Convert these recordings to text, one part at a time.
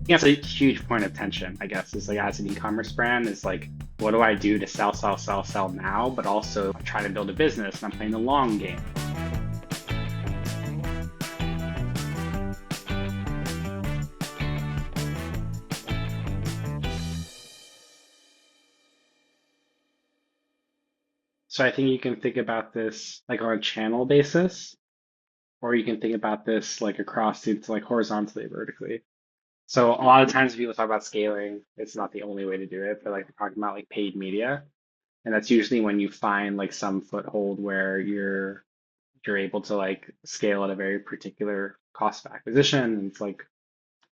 Yeah, it's a huge point of tension, I guess, is like as an e-commerce brand is like, what do I do to sell, sell, sell, sell now, but also try to build a business and I'm playing the long game. So I think you can think about this like on a channel basis, or you can think about this like across to like horizontally, vertically. So a lot of times when people talk about scaling, it's not the only way to do it, but like we're talking about like paid media. And that's usually when you find like some foothold where you're able to like scale at a very particular cost of acquisition and it's like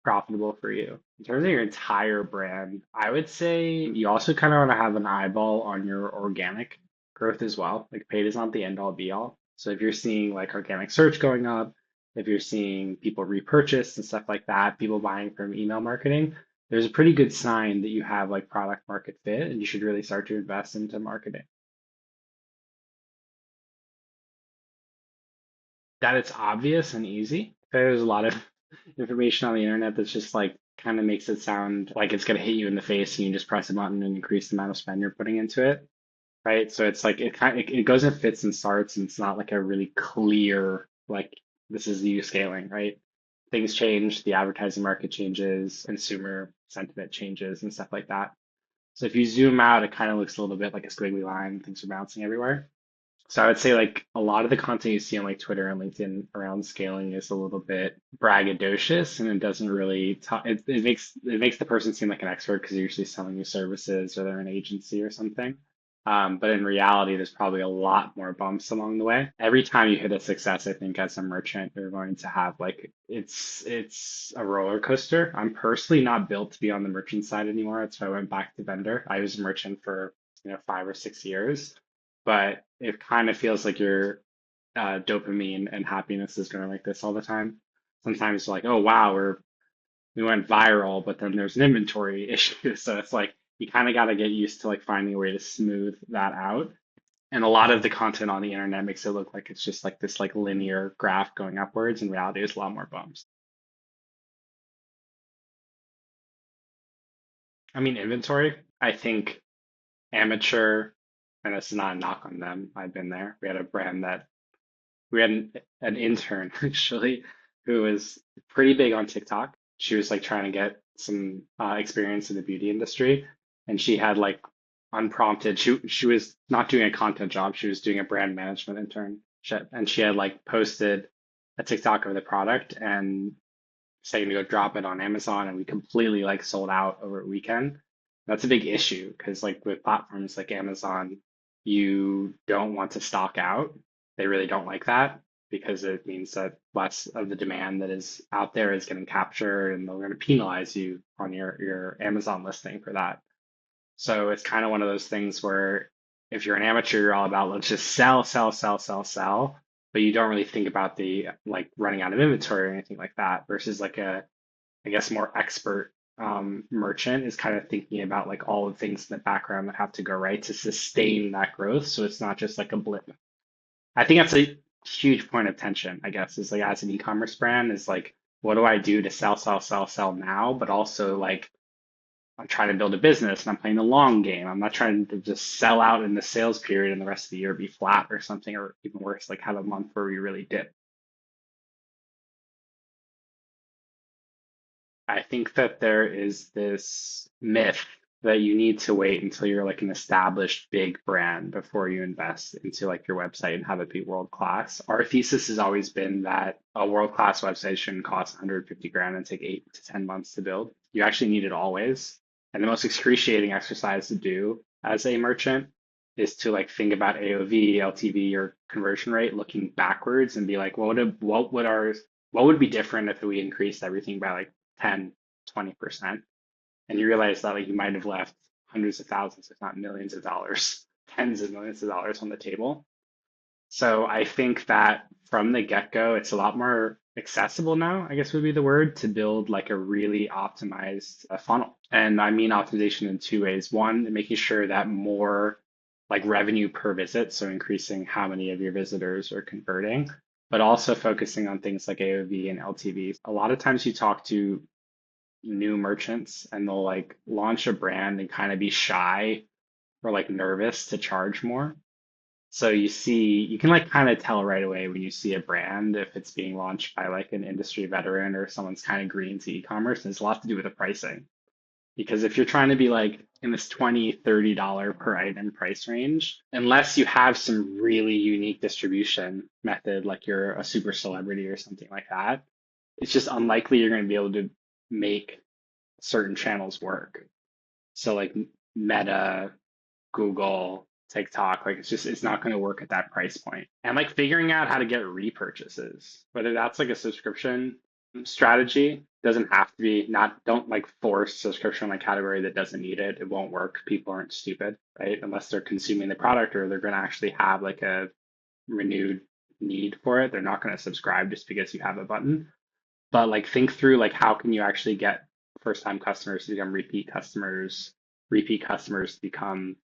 profitable for you. In terms of your entire brand, I would say you also kind of want to have an eyeball on your organic growth as well. Like paid is not the end all be all. So if you're seeing like organic search going up, if you're seeing people repurchase and stuff like that, people buying from email marketing, there's a pretty good sign that you have like product market fit and you should really start to invest into marketing. That it's obvious and easy. There's a lot of information on the internet that's just like kind of makes it sound like it's going to hit you in the face and you just press a button and increase the amount of spend you're putting into it, right? So it's like it goes in fits and starts and it's not like a really clear like this is you scaling, right? Things change, the advertising market changes, consumer sentiment changes and stuff like that. So if you zoom out, it kind of looks a little bit like a squiggly line, things are bouncing everywhere. So I would say like a lot of the content you see on like Twitter and LinkedIn around scaling is a little bit braggadocious and it doesn't really talk, it makes the person seem like an expert because they're usually selling you services or they're an agency or something. But in reality, there's probably a lot more bumps along the way. Every time you hit a success, I think as a merchant, you're going to have like it's a roller coaster. I'm personally not built to be on the merchant side anymore. That's why I went back to vendor. I was a merchant for 5 or 6 years, but it kind of feels like your dopamine and happiness is going like this all the time. Sometimes like, oh wow, we went viral, but then there's an inventory issue. So it's like you kind of got to get used to like finding a way to smooth that out. And a lot of the content on the internet makes it look like it's just like this like linear graph going upwards. In reality, there's a lot more bumps. I mean, inventory, I think amateur, and this is not a knock on them. I've been there. We had a brand that we had an intern actually who was pretty big on TikTok. She was like trying to get some experience in the beauty industry, and she had like unprompted. She was not doing a content job. She was doing a brand management internship, and she had like posted a TikTok of the product and saying to go drop it on Amazon, and we completely like sold out over a weekend. That's a big issue because like with platforms like Amazon, you don't want to stock out. They really don't like that because it means that less of the demand that is out there is getting captured, and they're going to penalize you on your Amazon listing for that. So it's kind of one of those things where if you're an amateur, you're all about let's just sell, sell, sell, sell, sell, but you don't really think about the like running out of inventory or anything like that. Versus like a, I guess, more expert merchant is kind of thinking about like all the things in the background that have to go right to sustain that growth. So it's not just like a blip. I think that's a huge point of tension, I guess, is like as an e-commerce brand is like, what do I do to sell, sell, sell, sell now, but also like I'm trying to build a business and I'm playing the long game. I'm not trying to just sell out in the sales period and the rest of the year be flat or something, or even worse, like have a month where we really dip. I think that there is this myth that you need to wait until you're like an established big brand before you invest into like your website and have it be world class. Our thesis has always been that a world class website shouldn't cost 150 grand and take 8 to 10 months to build. You actually need it always. And the most excruciating exercise to do as a merchant is to like think about AOV, LTV, or conversion rate looking backwards and be like, what would be different if we increased everything by like 10, 20%? And you realize that like you might have left hundreds of thousands, if not millions of dollars, tens of millions of dollars on the table. So I think that from the get-go, it's a lot more accessible now, I guess would be the word, to build like a really optimized funnel. And I mean optimization in two ways. One, making sure that more like revenue per visit, so increasing how many of your visitors are converting, but also focusing on things like AOV and LTV. A lot of times you talk to new merchants and they'll like launch a brand and kind of be shy or like nervous to charge more. So you can like kind of tell right away when you see a brand if it's being launched by like an industry veteran or someone's kind of green to e-commerce. And it's a lot to do with the pricing. Because if you're trying to be like in this $20, $30 per item price range, unless you have some really unique distribution method, like you're a super celebrity or something like that, it's just unlikely you're going to be able to make certain channels work. So like Meta, Google, TikTok, like it's not going to work at that price point. And like figuring out how to get repurchases, whether that's like a subscription strategy, doesn't have to be, not, don't like force subscription on a category that doesn't need it. It won't work. People aren't stupid, right? Unless they're consuming the product or they're going to actually have like a renewed need for it. They're not going to subscribe just because you have a button. But like think through like how can you actually get first time customers to become repeat customers to become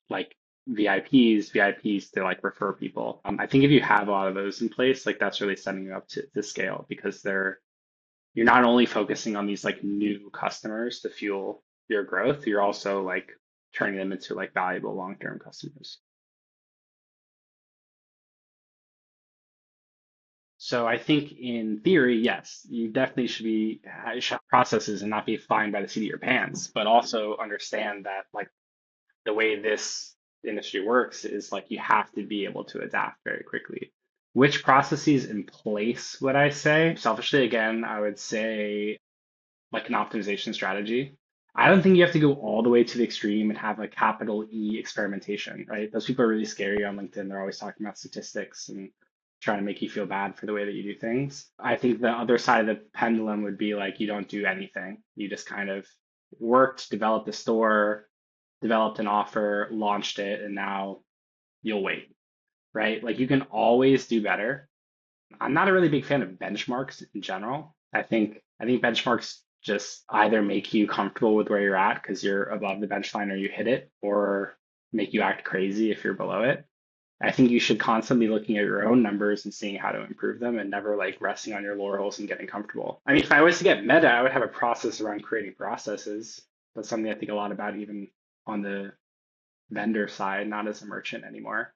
like VIPs to like refer people. I think if you have a lot of those in place, like that's really setting you up to scale because you're not only focusing on these like new customers to fuel your growth, you're also like turning them into like valuable long-term customers. So I think in theory, yes, you definitely should have processes and not be flying by the seat of your pants, but also understand that like the way this industry works is like you have to be able to adapt very quickly. Which processes in place would I say? Selfishly, again, I would say like an optimization strategy. I don't think you have to go all the way to the extreme and have a capital E experimentation, right? Those people are really scary on LinkedIn. They're always talking about statistics and trying to make you feel bad for the way that you do things. I think the other side of the pendulum would be like you don't do anything. You just kind of worked, developed a store, developed an offer, launched it, and now you'll wait, right? Like you can always do better. I'm not a really big fan of benchmarks in general. I think benchmarks just either make you comfortable with where you're at because you're above the bench line or you hit it, or make you act crazy if you're below it. I think you should constantly looking at your own numbers and seeing how to improve them and never like resting on your laurels and getting comfortable. I mean, if I was to get meta, I would have a process around creating processes. That's something I think a lot about even on the vendor side, not as a merchant anymore,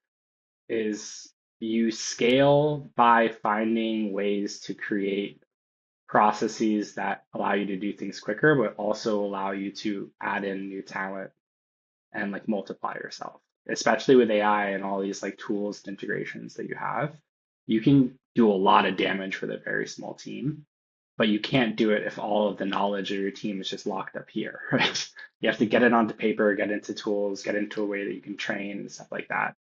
is you scale by finding ways to create processes that allow you to do things quicker, but also allow you to add in new talent and like multiply yourself. Especially with AI and all these like tools and integrations that you have, you can do a lot of damage with a very small team, but you can't do it if all of the knowledge of your team is just locked up here, right? You have to get it onto paper, get into tools, get into a way that you can train and stuff like that.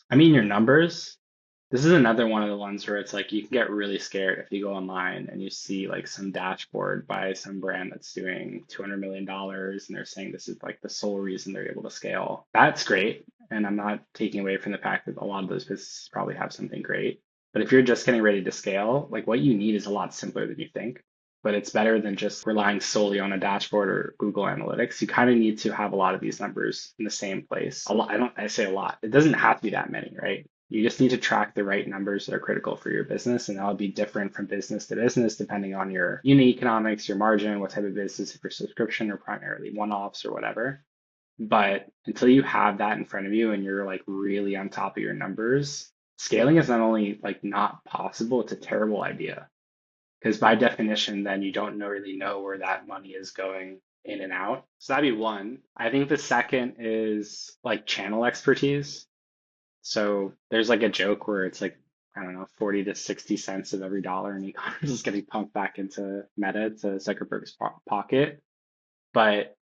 I mean, your numbers, this is another one of the ones where it's like you can get really scared if you go online and you see like some dashboard by some brand that's doing $200 million and they're saying this is like the sole reason they're able to scale. That's great. And I'm not taking away from the fact that a lot of those businesses probably have something great. But if you're just getting ready to scale, like what you need is a lot simpler than you think. But it's better than just relying solely on a dashboard or Google Analytics. You kind of need to have a lot of these numbers in the same place. A lot, I say a lot. It doesn't have to be that many, right? You just need to track the right numbers that are critical for your business, and that'll be different from business to business depending on your unit economics, your margin, what type of business, if you're subscription or primarily one-offs or whatever. But until you have that in front of you and you're like really on top of your numbers, scaling is not only like not possible, it's a terrible idea. Because by definition, then you don't know, really know where that money is going in and out. So that'd be one. I think the second is like channel expertise. So there's like a joke where it's like, I don't know, 40 to 60 cents of every dollar in e-commerce is getting pumped back into Meta to Zuckerberg's pocket. But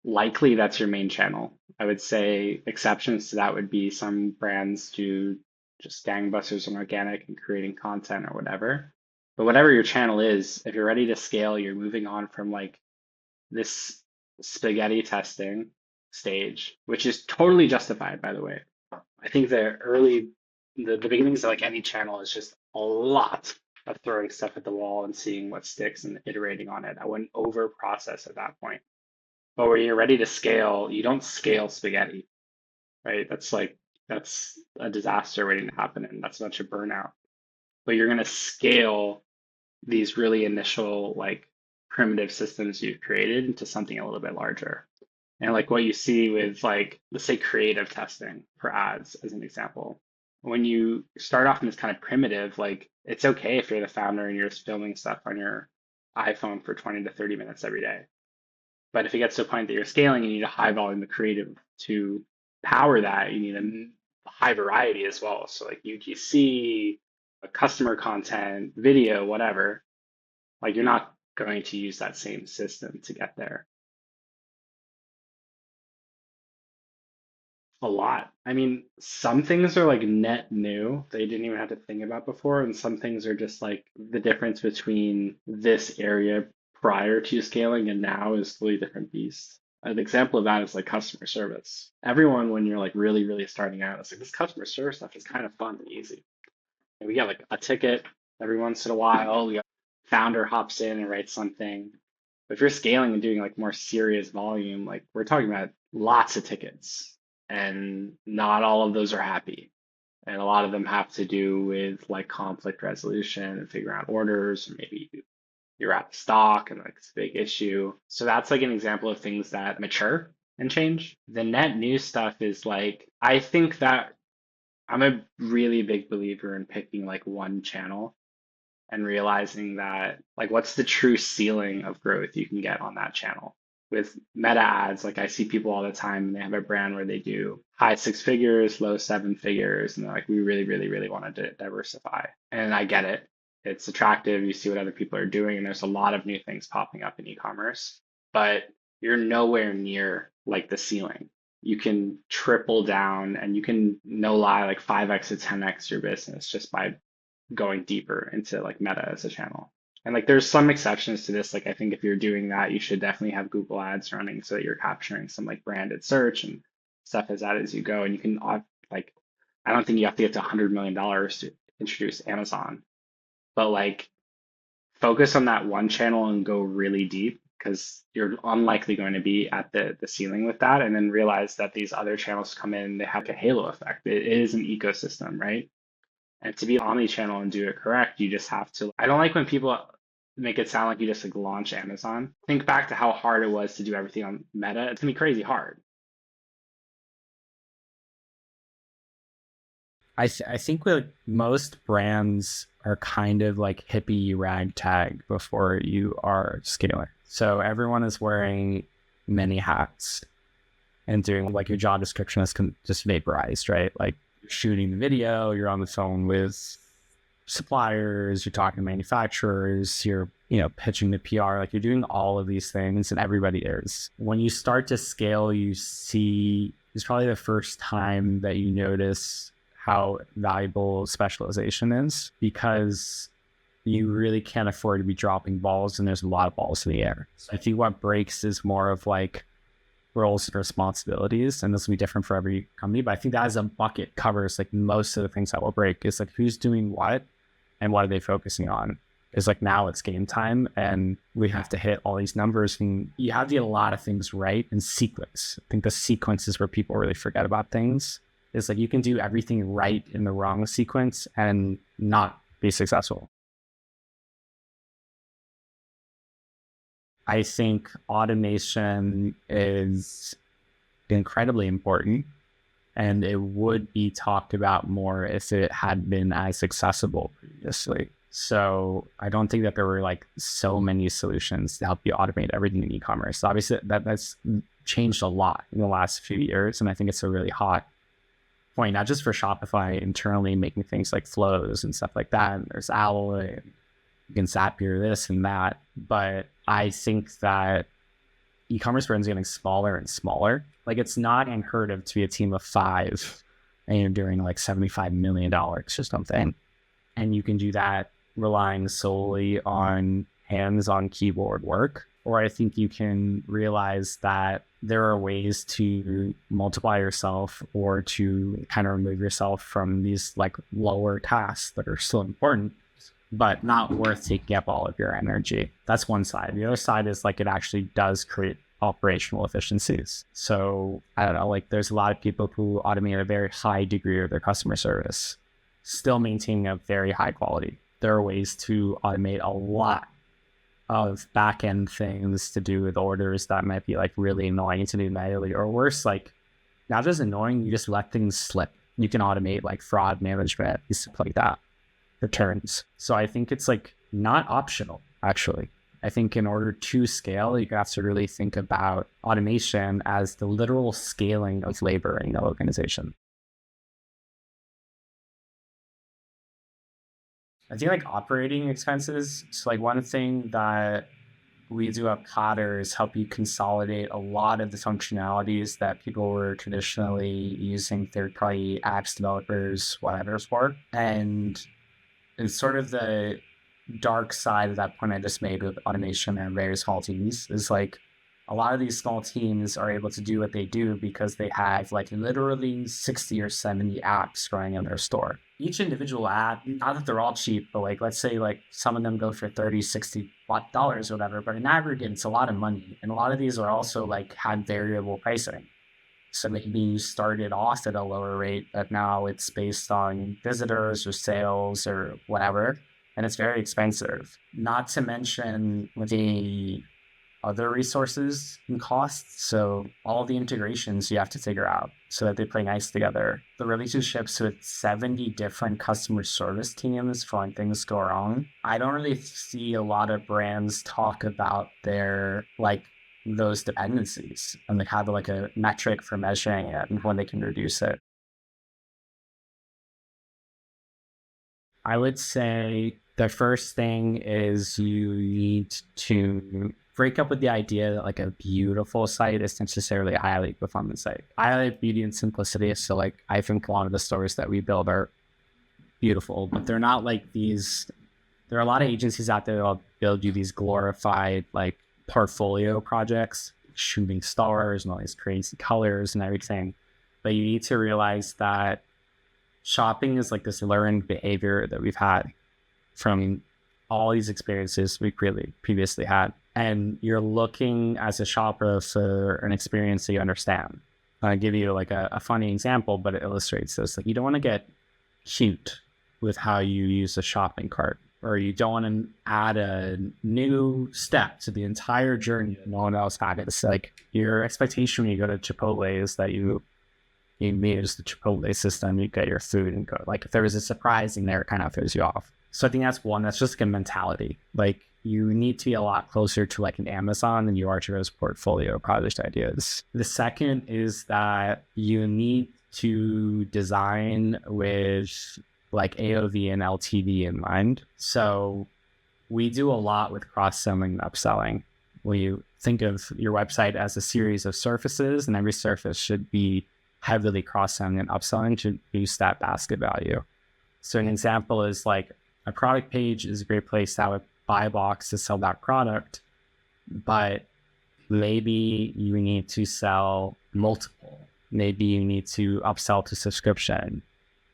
likely that's your main channel. I would say exceptions to that would be some brands do just gangbusters on organic and creating content or whatever. But whatever your channel is, if you're ready to scale, you're moving on from like this spaghetti testing stage, which is totally justified, by the way. I think the beginnings of like any channel is just a lot of throwing stuff at the wall and seeing what sticks and iterating on it. I wouldn't over process at that point. But when you're ready to scale, you don't scale spaghetti, right? That's a disaster waiting to happen, and that's a bunch of burnout. but you're going to scale these really initial like primitive systems you've created into something a little bit larger. And like what you see with like, let's say creative testing for ads as an example. When you start off in this kind of primitive, like it's okay if you're the founder and you're just filming stuff on your iPhone for 20 to 30 minutes every day. But if it gets to a point that you're scaling, you need a high volume of creative to power that. You need a high variety as well. So like UGC, customer content, video, whatever. Like you're not going to use that same system to get there. A lot. I mean, some things are like net new they didn't even have to think about before, and some things are just like the difference between this area prior to scaling and now is totally different beast. An example of that is like customer service. Everyone, when you're like really, really starting out, it's like this customer service stuff is kind of fun and easy. And we get like a ticket every once in a while. We got founder hops in and writes something. But if you're scaling and doing like more serious volume, like we're talking about lots of tickets, and not all of those are happy. And a lot of them have to do with like conflict resolution and figuring out orders, or maybe you're out of stock and like it's a big issue. So that's like an example of things that mature and change. The net new stuff is like, I think that I'm a really big believer in picking like one channel and realizing that like what's the true ceiling of growth you can get on that channel. With meta ads, like I see people all the time and they have a brand where they do high six figures, low seven figures, and they're like, we really, really, really want to diversify. And I get it. It's attractive. You see what other people are doing, and there's a lot of new things popping up in e-commerce, but you're nowhere near like the ceiling. You can triple down and you can no lie like 5x to 10x your business just by going deeper into like meta as a channel. And like there's some exceptions to this. Like I think if you're doing that, you should definitely have Google ads running so that you're capturing some like branded search and stuff as that as you go. And you can like I don't think you have to get to $100 million to introduce Amazon, but like focus on that one channel and go really deep because you're unlikely going to be at the ceiling with that. And then realize that these other channels come in, they have a halo effect. It is an ecosystem, right? And to be omni-channel and do it correct, you just have to. I don't like when people make it sound like you just like launch Amazon. Think back to how hard it was to do everything on Meta. It's gonna be crazy hard. I think with most brands are kind of like hippie ragtag before you are scaling. So everyone is wearing many hats and doing like your job description is just vaporized, right? Like you're shooting the video, you're on the phone with suppliers, you're talking to manufacturers, you're pitching the PR, like you're doing all of these things and everybody is. When you start to scale, you see it's probably the first time that you notice how valuable specialization is because you really can't afford to be dropping balls and there's a lot of balls in the air. So I think what breaks is more of like roles and responsibilities, and this will be different for every company, but I think that as a bucket covers like most of the things that will break is like who's doing what and what are they focusing on. Is like now it's game time and we have to hit all these numbers and you have to get a lot of things right in sequence. I think the sequence is where people really forget about things. It's like you can do everything right in the wrong sequence and not be successful. I think automation is incredibly important and it would be talked about more if it had been as accessible previously. So I don't think that there were like so many solutions to help you automate everything in e-commerce. Obviously that's changed a lot in the last few years. And I think it's a really hot point, not just for Shopify internally making things like flows and stuff like that. And there's Alloy, you can Zapier this and that. But I think that e-commerce brands are getting smaller and smaller. Like it's not unheard of to be a team of 5 and you're doing like $75 million or something. And you can do that relying solely on hands-on keyboard work. Or I think you can realize that there are ways to multiply yourself or to kind of remove yourself from these like lower tasks that are still important, but not worth taking up all of your energy. That's one side. The other side is like it actually does create operational efficiencies. So I don't know, like there's a lot of people who automate a very high degree of their customer service. still maintaining a very high quality. There are ways to automate a lot of back end things to do with orders that might be like really annoying to do manually, or worse, like not just annoying, you just let things slip. You can automate like fraud management, stuff like that, returns. So I think it's like not optional, actually. I think in order to scale, you have to really think about automation as the literal scaling of labor in the organization. I think like operating expenses. So like one thing that we do at Platter is help you consolidate a lot of the functionalities that people were traditionally using third-party apps developers, whatever for. And it's sort of the dark side of that point I just made with automation and various small teams is like a lot of these small teams are able to do what they do because they have like literally 60 or 70 apps running in their store. Each individual app, not that they're all cheap, but like let's say like some of them go for $30, $60 or whatever, but in aggregate it's a lot of money. And a lot of these are also like had variable pricing. So maybe you started off at a lower rate, but now it's based on visitors or sales or whatever, and it's very expensive. Not to mention the other resources and costs. So all the integrations you have to figure out so that they play nice together. The relationships with 70 different customer service teams for when things go wrong. I don't really see a lot of brands talk about their like those dependencies and like have like a metric for measuring it and when they can reduce it. I would say the first thing is you need to break up with the idea that like a beautiful site is necessarily a highly performance site. I like beauty and simplicity. So like I think a lot of the stores that we build are beautiful, but they're not like these. There are a lot of agencies out there that'll build you these glorified like portfolio projects, shooting stars and all these crazy colors and everything. But you need to realize that shopping is like this learned behavior that we've had from all these experiences we previously had. And you're looking as a shopper for an experience that you understand. I'll give you like a funny example, but it illustrates this. Like you don't want to get cute with how you use a shopping cart, or you don't want to add a new step to the entire journey that no one else had. It's like your expectation when you go to Chipotle is that you use the Chipotle system, you get your food and go. Like if there was a surprise in there, it kind of throws you off. So I think that's one. That's just like a mentality. Like you need to be a lot closer to like an Amazon than you are to those portfolio project ideas. The second is that you need to design with like AOV and LTV in mind. So we do a lot with cross-selling and upselling. When you think of your website as a series of surfaces, and every surface should be heavily cross-selling and upselling to boost that basket value. So an example is like a product page is a great place to have a buy box to sell that product, but maybe you need to sell multiple. Maybe you need to upsell to subscription.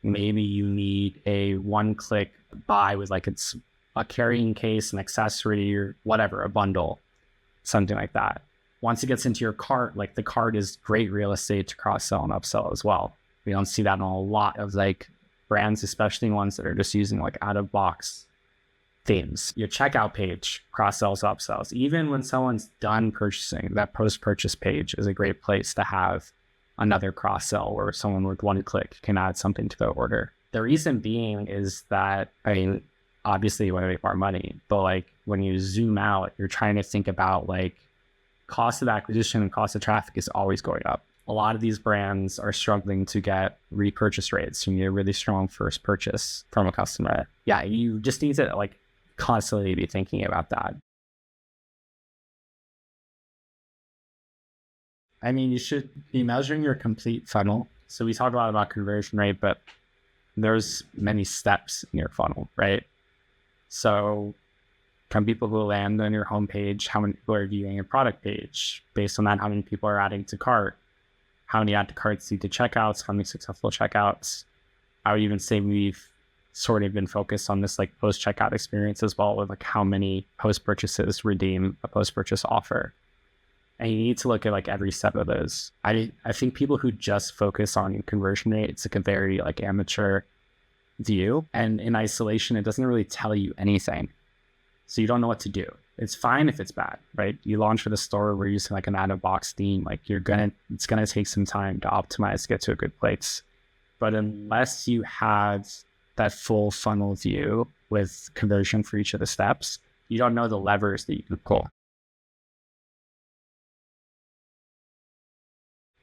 Maybe you need a one-click buy with like it's a carrying case, an accessory, or whatever, a bundle, something like that. Once it gets into your cart, like the cart is great real estate to cross-sell and upsell as well. We don't see that in a lot of like brands, especially ones that are just using like out-of-box themes. Your checkout page, cross-sells, upsells. Even when someone's done purchasing, that post-purchase page is a great place to have another cross-sell where someone with one click can add something to their order. The reason being is that, I mean, obviously you want to make more money, but like when you zoom out, you're trying to think about like cost of acquisition and cost of traffic is always going up. A lot of these brands are struggling to get repurchase rates. You need a really strong first purchase from a customer. Yeah, you just need to like constantly be thinking about that. I mean, you should be measuring your complete funnel. So we talk a lot about conversion rate, but there's many steps in your funnel, right? So from people who land on your homepage, how many people are viewing your product page? Based on that, how many people are adding to cart? How many add to carts lead to checkouts? How many successful checkouts? I would even say we've sort of been focused on this like post-checkout experience as well, with like how many post-purchases redeem a post-purchase offer. And you need to look at like every step of those. I think people who just focus on conversion rate, it's like a very like amateur view, and in isolation, it doesn't really tell you anything. So you don't know what to do. It's fine if it's bad, right? You launch with a store, we're using like an out-of-box theme, like it's gonna take some time to optimize to get to a good place. But unless you had that full funnel view with conversion for each of the steps, you don't know the levers that you can pull.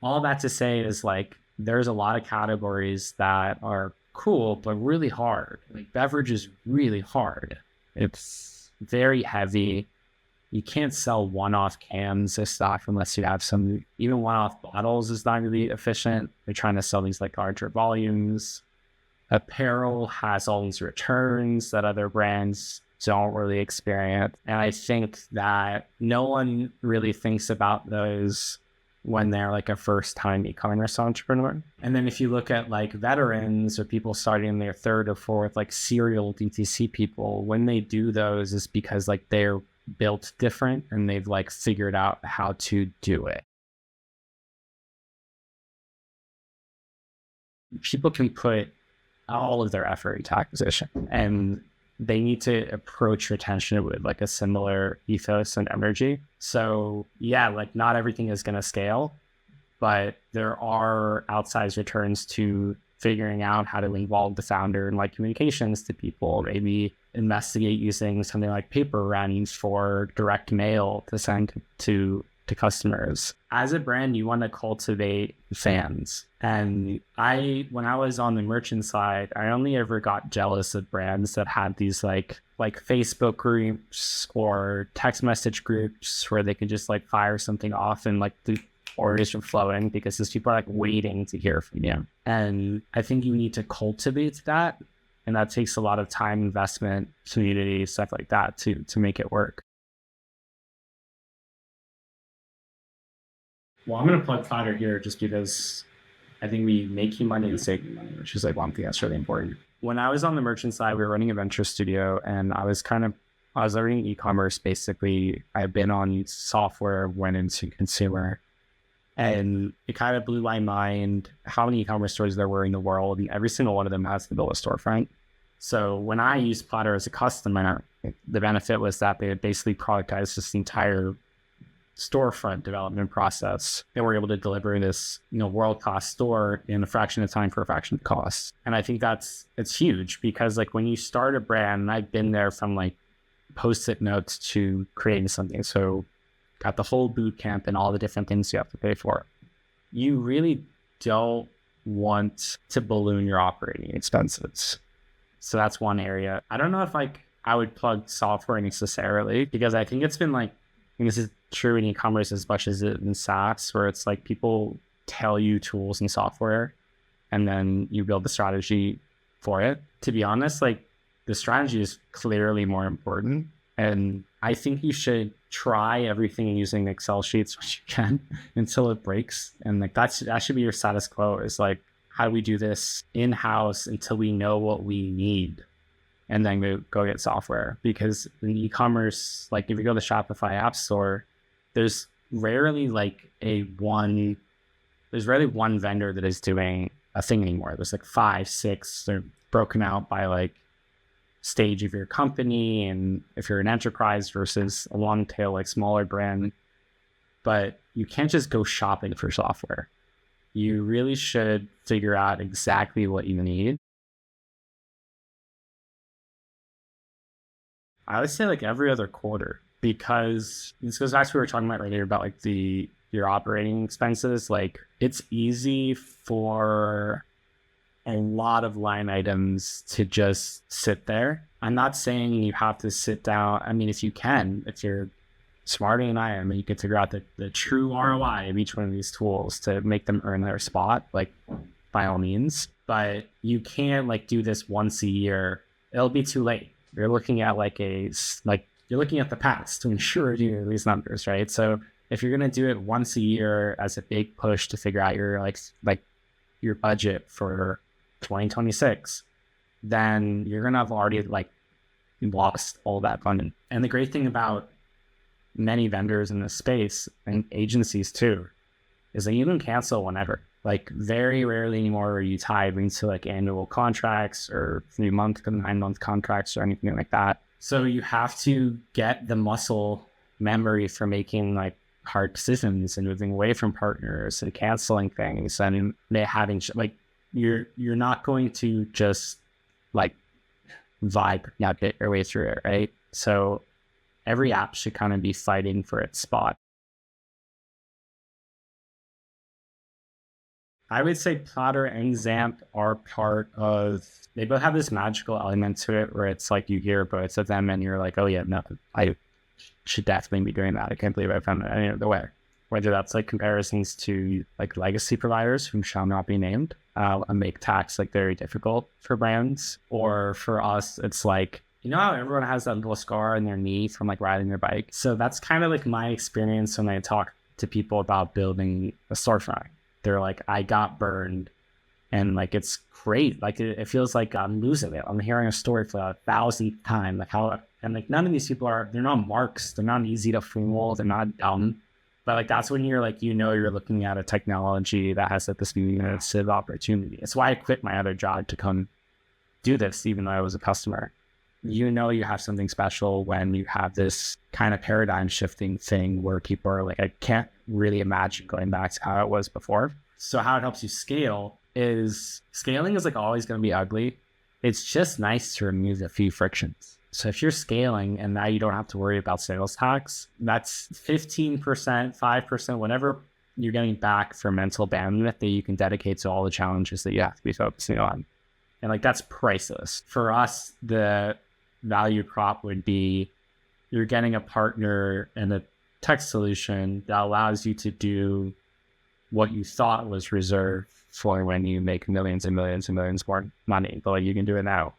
All that to say is like, there's a lot of categories that are cool, but really hard. Like beverage is really hard. It's very heavy. You can't sell one-off cans of stock unless you have some, even one-off bottles is not really efficient. They're trying to sell these like larger volumes. Apparel has all these returns that other brands don't really experience. And I think that no one really thinks about those when they're like a first-time e-commerce entrepreneur. And then if you look at like veterans or people starting their third or fourth, like serial DTC people, when they do those is because like they're built different and they've like figured out how to do it. People can put all of their effort into acquisition, and they need to approach retention with like a similar ethos and energy. So yeah, like not everything is going to scale, but there are outsized returns to figuring out how to involve the founder in like communications to people, maybe investigate using something like paper rounds for direct mail to send to customers. As a brand, you want to cultivate fans. And when I was on the merchant side, I only ever got jealous of brands that had these like Facebook groups or text message groups where they could just like fire something off and like the orders are flowing because these people are like waiting to hear from you. And I think you need to cultivate that. And that takes a lot of time, investment, community, stuff like that to make it work. Well, I'm going to plug Platter here just because I think we make you money and save you money, which is like one thing that's really important. When I was on the merchant side, we were running a venture studio, and I was learning e-commerce. Basically, I've been on software, went into consumer, and it kind of blew my mind how many e-commerce stores there were in the world, and every single one of them has to build a storefront. So when I used Platter as a customer, the benefit was that they had basically productized this entire storefront development process, and we're able to deliver this, world-class store in a fraction of time for a fraction of cost. And I think it's huge because like when you start a brand, and I've been there from like post-it notes to creating something. So got the whole boot camp and all the different things you have to pay for. You really don't want to balloon your operating expenses. So that's one area. I don't know if I would plug software necessarily, because I think it's been like, and this is true in e-commerce as much as it in SaaS, where it's like people tell you tools and software and then you build the strategy for it. To be honest, like the strategy is clearly more important. And I think you should try everything using Excel sheets which you can until it breaks. And like that should be your status quo, is like, how do we do this in-house until we know what we need? And then we go get software. Because in e-commerce, like if you go to the Shopify app store, there's rarely one vendor that is doing a thing anymore. There's like 5, 6, they're broken out by like stage of your company, and if you're an enterprise versus a long tail, like smaller brand. But you can't just go shopping for software. You really should figure out exactly what you need. I would say like every other quarter, because this goes back to what we were talking about earlier about like your operating expenses. Like it's easy for a lot of line items to just sit there. I'm not saying you have to sit down. I mean, if you can, if you're smarter than I am, and you can figure out the true ROI of each one of these tools to make them earn their spot, like by all means. But you can't like do this once a year. It'll be too late. You're looking at you're looking at the past to ensure you these numbers, right? So if you're gonna do it once a year as a big push to figure out your like your budget for 2026, then you're gonna have already like lost all that funding. And the great thing about many vendors in this space, and agencies too, is that you can cancel whenever. Like very rarely anymore are you tied into like annual contracts or 3 month, 9 month contracts or anything like that. So you have to get the muscle memory for making like hard decisions and moving away from partners and canceling things and they having like you're not going to just like vibe navigate your way through it, right? So every app should kind of be fighting for its spot. I would say Platter and Zamp are part of, they both have this magical element to it where it's like you hear both of them and you're like, oh yeah, no, I should definitely be doing that. I can't believe I found it any other way. Whether that's like comparisons to like legacy providers who shall not be named and make tax like very difficult for brands, or for us, it's like, you know how everyone has that little scar in their knee from like riding their bike? So that's kind of like my experience when I talk to people about building a storefront. They're like, I got burned and like it's great. Like it feels like I'm losing it. I'm hearing a story for the 1,000th time. Like how, and like none of these people are, they're not marks. They're not easy to fool. They're not dumb. But like that's when you're like, you know, you're looking at a technology that has like this massive opportunity. It's why I quit my other job to come do this, even though I was a customer. You know, you have something special when you have this kind of paradigm shifting thing where people are like, I can't really imagine going back to how it was before. So how it helps you scale is scaling is like always going to be ugly. It's just nice to remove a few frictions. So if you're scaling and now you don't have to worry about sales tax, that's 15%, 5%, whatever you're getting back for mental bandwidth that you can dedicate to all the challenges that you have to be focusing on. And like, that's priceless. For us, the value prop would be you're getting a partner and a tech solution that allows you to do what you thought was reserved for when you make millions and millions and millions more money, but like you can do it now.